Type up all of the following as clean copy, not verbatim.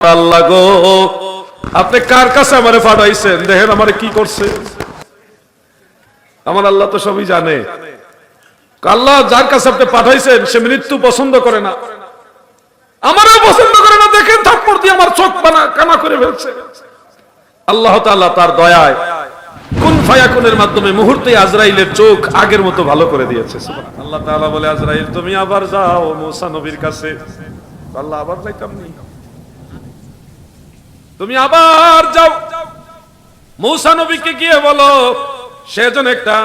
আল্লাহ গো, আপনি কার কাছে আমারে পাঠাইছেন? দেখেন আমারে কি করছে। আমার আল্লাহ তো সবই জানে। আল্লাহ যার কাছে আপনি পাঠাইছেন সে মৃত্যু পছন্দ করে না, আমারও পছন্দ করে না। দেখেন থাপ্পড় দিয়ে আমার চোখ কানা করে ফেলছে। আল্লাহ তাআলা তার দয়ায় কুন ফায়াকুনের মাধ্যমে মুহূর্তে আজরাইলের চোখ আগের মতো ভালো করে দিয়েছে। আল্লাহ তাআলা বলে, আজরাইল তুমি আবার যাও মুসা নবীর কাছে। আল্লাহ আবার যাইতাম নি, তুমি আবার যাও মুসা নবীকে গিয়ে বলো সেজন একটা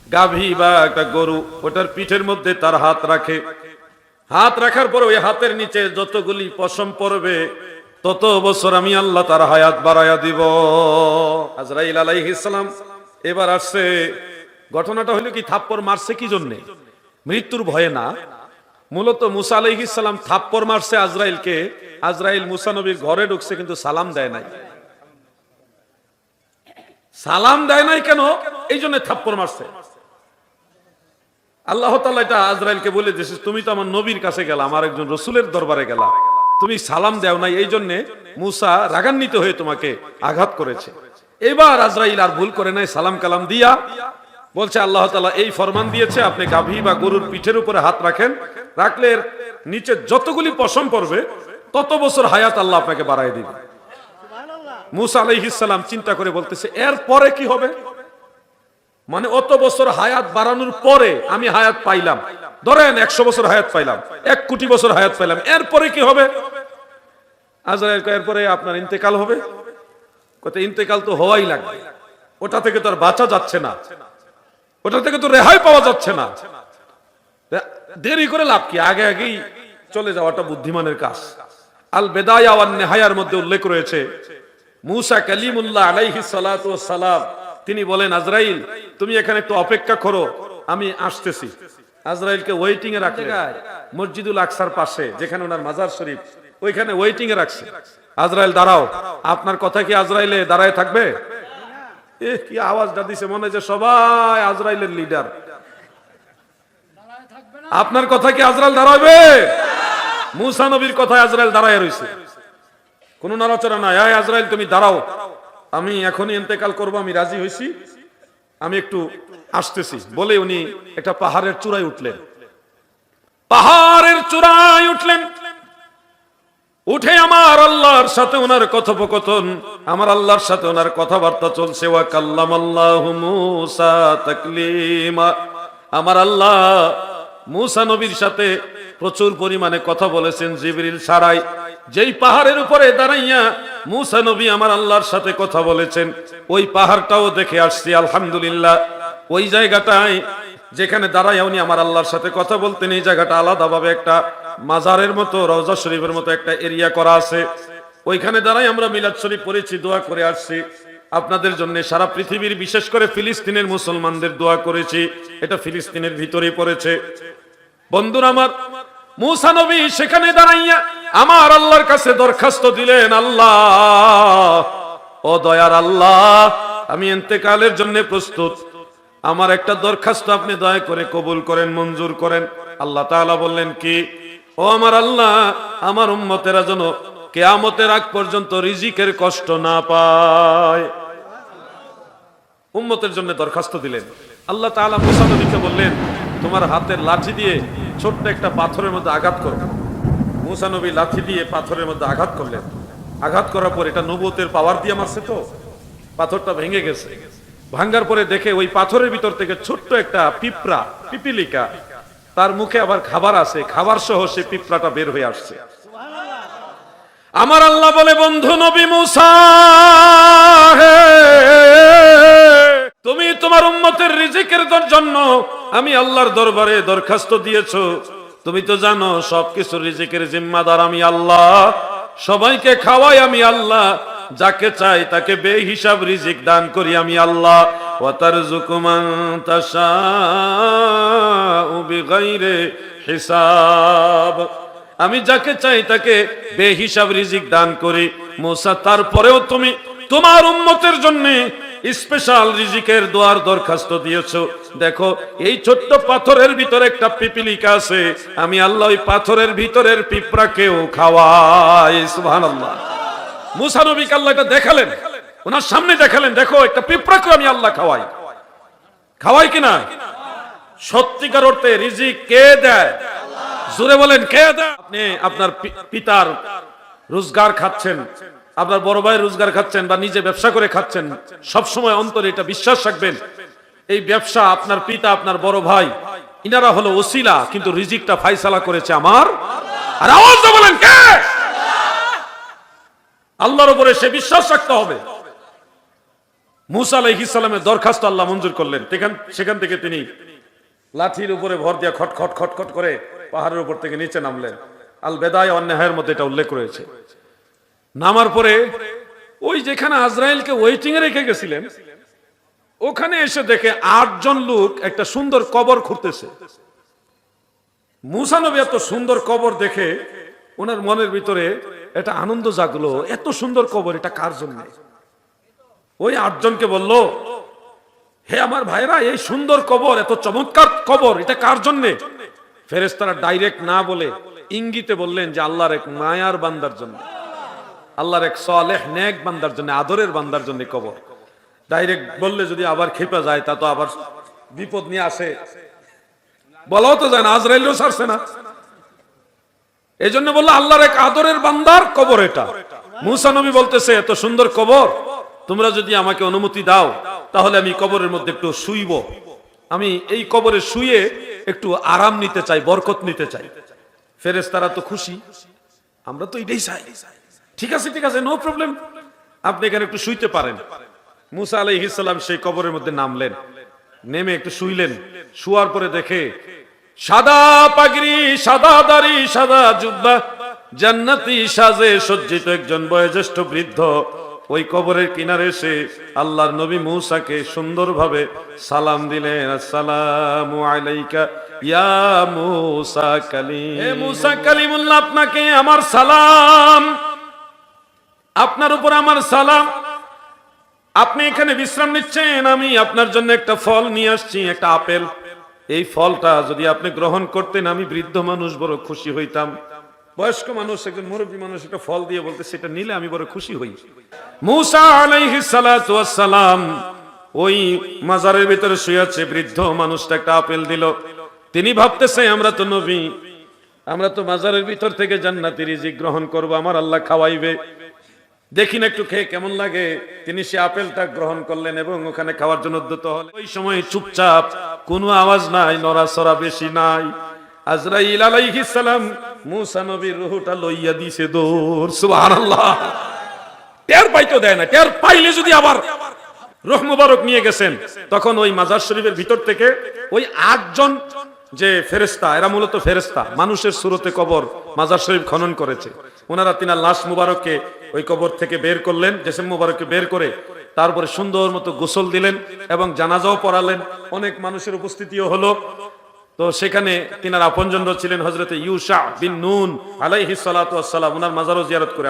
গাভী বা একটা গরু, ওটার পিঠের মধ্যে তার হাত রাখে। হাত রাখার পরে ওই হাতের নিচে যতগুলি পশম পড়বে তত বছর আমি আল্লাহ তার হায়াত বাড়ায়া দিব। আজরাইল আলাইহিস সালাম এবার আসছে। ঘটনাটা হলো কি, থাপ্পড় মারছে কি জন্যে? মৃত্যুর ভয়ে না, মূলত মুসা আলাইহিস সালাম থাপ্পড় মারছে আজরাইলকে। আজরাইল মুসা নবীর ঘরে ঢুকছে কিন্তু সালাম দেয় নাই। সালাম দেয় নাই কেন? এই জন্য থাপ্পড় মারছে। আল্লাহ তাআলা এটা আজরাইলকে বলে দিয়েছে, তুমি তো আমার নবীর কাছে গেলা, আমার একজন রসুলের দরবারে গেলা, তুমি সালাম দেও নাই, এই জন্য মুসা রাগান্বিত হয়ে তোমাকে আঘাত করেছে। এবার আজরাইল আর ভুল করে নাই, সালাম কালাম দিয়া বলছে আল্লাহ তাআলা এই ফরমান দিয়েছে, আপনি গাভী বা গরুর পিঠের উপরে হাত রাখেন, রাখলে নিচে যতগুলি পশম পড়বে তত বছর হায়াত আল্লাহ আপনাকে বাড়ায় দিবে। মুসা আলাইহিস সালাম চিন্তা করে বলতেছে, এর পরে কি হবে? মানে অত বছর হায়াত বাড়ানোর পরে আমি হায়াত পাইলাম, ধরেন 100 বছর হায়াত পাইলাম, 1 কোটি বছর হায়াত পাইলাম, এরপরে কি হবে? আজরাইল কয়, এরপরে আপনার ইন্তেকাল হবে। কত ইন্তেকাল তো হওয়াই লাগবে, ওটা থেকে তো আর বাঁচা যাচ্ছে না, ওটা থেকে তো রেহাই পাওয়া যাচ্ছে না। দেরি করে লাভ কি? আগে আগেই চলে যাওয়াটা বুদ্ধিমানের কাজ। আল বেদায়া ওয়ান নিহায়ার মধ্যে উল্লেখ রয়েছে, মুসা কালিমুল্লাহ আলাইহিস সালাতু ওয়াস সালাম তিনি বলেন, আজরাইল তুমি এখানে একটু অপেক্ষা করো, আমি আসতেছি। আজরাইলকে ওয়েটিং এ রাখলেন মসজিদুল আকসার পাশে, যেখানে ওনার মাজার শরীফ, ওইখানে ওয়েটিং এ রাখছে। আজরাইল দাঁড়াও, আপনার কথা কি আজরাইলে দাঁড়ায় থাকবে? কি আওয়াজটা দিছে, মনে হয় যে সবাই আজরাইলের লিডার। আপনার কথা কি আজরাইল দাঁড়াবে? মুসা নবীর কথায় আজরাইল দাঁড়ায় রইছে, কোন নড়াচড়া নাই। এই আজরাইল তুমি দাঁড়াও, আমি এখনই ইন্তেকাল করব, আমি রাজি হইছি, আমি একটু আসতেছি। বলে উনি একটা পাহাড়ের চূড়ায় উঠলেন। পাহাড়ের চূড়ায় উঠলেন, উঠে আমার আল্লাহর সাথে ওনার কথোপকথন, আমার আল্লাহর সাথে ওনার কথাবার্তা চলছে। ওয়া কাল্লামাল্লাহু মুসা তাকলিমা, আমার আল্লাহ মুসা নবীর সাথে প্রচুর পরিমাণে কথা বলেছেন জিবরিল ছাড়াই। যেই পাহাড়ের উপরে দাঁড়াইয়া মুসা নবী আমার আল্লাহর সাথে কথা বলেছেন, ওই পাহাড়টাও দেখে আসছি আলহামদুলিল্লাহ। ওই জায়গাটায় যেখানে দাঁড়াইয়া উনি আমার আল্লাহর সাথে কথা বলতেন, এই জায়গাটা আলাদাভাবে একটা মাজারের মতো, রওজা শরীফের মতো একটা এরিয়া করা আছে। ওইখানে দাঁড়াই আমরা মিলাদ শরীফ পড়েছি, দোয়া করে আসছি আপনাদের জন্য। সারা পৃথিবীর বিশেষ করে ফিলিস্তিনের মুসলমানদের দোয়া করেছি, এটা ফিলিস্তিনের ভিতরেই পড়েছে। বন্ধুরা আমার, মুসা নবী সেখানে দাঁড়াইয়া আমার আল্লাহর কাছে দরখাস্ত দিলেন, আল্লাহ ও দয়ার আল্লাহ, আমি ইন্তেকালের জন্য প্রস্তুত, আমার একটা দরখাস্ত আপনি দয়া করে কবুল করেন, মঞ্জুর করেন। আল্লাহ তাআলা বললেন কি, ও আমার আল্লাহ, আমার উম্মতেরা যেন কিয়ামতের আগ পর্যন্ত রিজিকের কষ্ট না পায়। উম্মতের জন্য দরখাস্ত দিলেন। আল্লাহ তাআলা মুসা নবীকে বললেন, তোমার হাতের লাঠি দিয়ে ছোট্ট একটা পাথরের মধ্যে আঘাত করো। মুসা নবী লাঠি দিয়ে পাথরের মধ্যে আঘাত করলেন। আঘাত করার পর এটা নবুয়তের পাওয়ার দিয়ে মারছে, তো পাথরটা ভেঙে গেছে। ভাঙ্গার পরে দেখে ওই পাথরের ভিতর থেকে ছোট্ট একটা পিঁপড়া, পিপিলিকা, তার মুখে আবার খাবার আছে, খাবার সহ সে পিঁপড়াটা বের হয়ে আসছে। আমার আল্লাহ বলে, বন্ধু নবী মুসা, তুমি তোমার উম্মতের রিজিকের জন্য আমি আল্লাহর দরবারে দরখাস্ত দিয়েছো, তুমি তো জানো সবকিছু রিজিকের জিম্মাদার আমি আল্লাহ, সবাইকে খাওয়াই আমি আল্লাহ, যাকে চাই তাকে বেহিসাব রিজিক দান করি আমি আল্লাহ। ওয়া তারযুকু মান তাশাউ বিগাইরি হিসাব, আমি যাকে চাই তাকে বেহিসাব রিজিক দান করি। মুসা, তারপরেও তুমি তোমার উম্মতের জন্য স্পেশাল রিজিকের দোয়ার দরখাস্ত দিয়েছো, দেখো এই ছোট্ট পাথরের ভিতরে একটা পিপিলিকা আছে, আমি আল্লাহ ওই পাথরের ভিতরের পিঁপড়াকেও খাওয়াই। সুবহানাল্লাহ। মুসা নবীকে আল্লাহ এটা দেখালেন, ওনার সামনে দেখালেন, দেখো একটা পিঁপড়াকে আমি আল্লাহ খাওয়াই। খাওয়াই কিনা? সত্যিকার অর্থে রিজিক কে দেয়? জোরে বলেন, কে দেয়? আপনি আপনার পিতার রোজগার খাচ্ছেন, আপনার বড় ভাই রোজগার খাচ্ছেন, বা নিজে ব্যবসা করে খাচ্ছেন, সব সময় অন্তরে এটা বিশ্বাস রাখবেন, এই ব্যবসা আপনার পিতা, আপনার বড় ভাই, ইনারা হলো ওসিলা, কিন্তু রিজিকটা ফায়সালা করেছে আমার। আর আওয়াজ দিয়ে বলেন, কে? আল্লাহর উপরে সে বিশ্বাস রাখতে হবে। মুসা আলাইহিস সালামের দরখাস্ত আল্লাহ মঞ্জুর করলেন। সেখান থেকে তিনি লাঠির উপরে ভর দিয়া খটখট খটখট করে পাহাড়ের উপর থেকে নিচে নামলেন। আল বেদায় ওয়ান নেহায়ের মধ্যে এটা উল্লেখ রয়েছে। নামার পরে ওই যেখানে আজরাইলকে ওয়েটিং এ রেখে গেছিলেন, ওখানে এসে দেখে 8 জন লোক একটা সুন্দর কবর খুঁড়তেছে। মুসা নবী এত সুন্দর কবর দেখে ওনার মনের ভিতরে একটা আনন্দ জাগলো, এত সুন্দর কবর, এটা কার জন্য? ওই 8 জনকে বলল, হে আমার ভাইরা, এই সুন্দর কবর, এত চমৎকার কবর, এটা কার জন্য? ফেরেশতারা ডাইরেক্ট না বলে ইঙ্গিতে বললেন যে আল্লাহর এক মায়ার বান্দার জন্য, আল্লাহর এক সালেহ নেক বান্দার জন্য, আদরের বান্দার জন্য কবর। ডাইরেক্ট বললে যদি আবার খেপে যায়, তা তো আবার বিপদ নিয়ে আসে, বলাও তো যায় না, আজরাইলও ছাড়ছে না। এই জন্য বললো আল্লাহর এক আদরের বান্দার কবর এটা। মুসা নবী বলতেছে, এত সুন্দর কবর, তোমরা যদি আমাকে অনুমতি দাও তাহলে আমি কবরের মধ্যে একটু শুইব, আমি এই কবরে শুয়ে একটু আরাম নিতে চাই, বরকত নিতে চাই। ফেরেশতারা তো খুশি, আমরা তো এটাই চাই। ঠিক আছে, ঠিক আছে, নো প্রবলেম, আপনি এখানে একটু শুইতে পারেন। মুসা আলাইহিস সালাম সেই কবরের মধ্যে নামলেন, নেমে একটু শুইলেন। শুয়ার পরে দেখে সাদা পাগড়ি, সাদা দাড়ি, সাদা জুব্বা, জান্নাতি সাজে সজ্জিত একজন বয়োজ্যেষ্ঠ বৃদ্ধ ওই কবরের কিনারে এসে আল্লাহর নবী মুসাকে সুন্দরভাবে সালাম দিলেন। আসসালামু আলাইকা ইয়া মুসা কালিম। হে মুসা কালিমুল্লাহ, আপনাকে আমার সালাম, আপনার উপর আমার সালাম। আপনি এখানে বিশ্রাম নিচ্ছেন, আমি আপনার জন্য একটা ফল নিয়ে আসছি, একটা আপেল। এই ফলটা যদি আপনি গ্রহণ করতেন, আমি বৃদ্ধ মানুষ বড় খুশি হইতাম। বয়স্ক মানুষ, একজন মুরব্বী মানুষ একটা ফল দিয়ে বলতে, সেটা নিলে আমি বড় খুশি হই। মুসা আলাইহিস সালাতু ওয়াস সালাম ওই মাজারের ভিতরে শুয়ে আছে, বৃদ্ধ মানুষটা একটা আপেল দিল। তিনি ভাবতেছে, আমরা তো নবী, আমরা তো মাজারের ভিতর থেকে জান্নাতি রিজিক গ্রহণ করব, আমার আল্লাহ খাওয়াইবে, দেখি না একটু খেয়ে কেমন লাগে। তিনি সে আপেলটা গ্রহণ করলেন এবং ওখানে খাওয়ার জন্য উদ্যত হলেন। ওই সময় চুপচাপ, কোনো আওয়াজ নাই, নড়াচড়া বেশি নাই। আজরাইল আলাইহিস সালাম মুসা নবীর রূহটা লইয়া দিছে দৌড়। সুবহানাল্লাহ। টের পাইতো দেয় না, টের পাইলে যদি আবার রূহ মুবারক নিয়ে গেছেন, তখন ওই মাজার শরীফের ভিতর থেকে ওই 8 জন যে ফেরেশতা, এরা মূলত ফেরেশতা, মানুষের সুরতে কবর মাজার শরীফ খনন করেছে। ওনারা তিনার লাশ মুবারককে ওই কবর থেকে বের করলেন, জেসেম মুবারককে বের করে তারপরে সুন্দর মতো গোসল দিলেন এবং জানাজাও পড়ালেন। অনেক মানুষের উপস্থিতিও হলো। তো সেখানে তিনার আপনজনরা ছিলেন হযরতে ইউশা বিন নুন আলাইহিস সালাতু ওয়াস সালাম, ওনার মাজারও জিয়ারত করে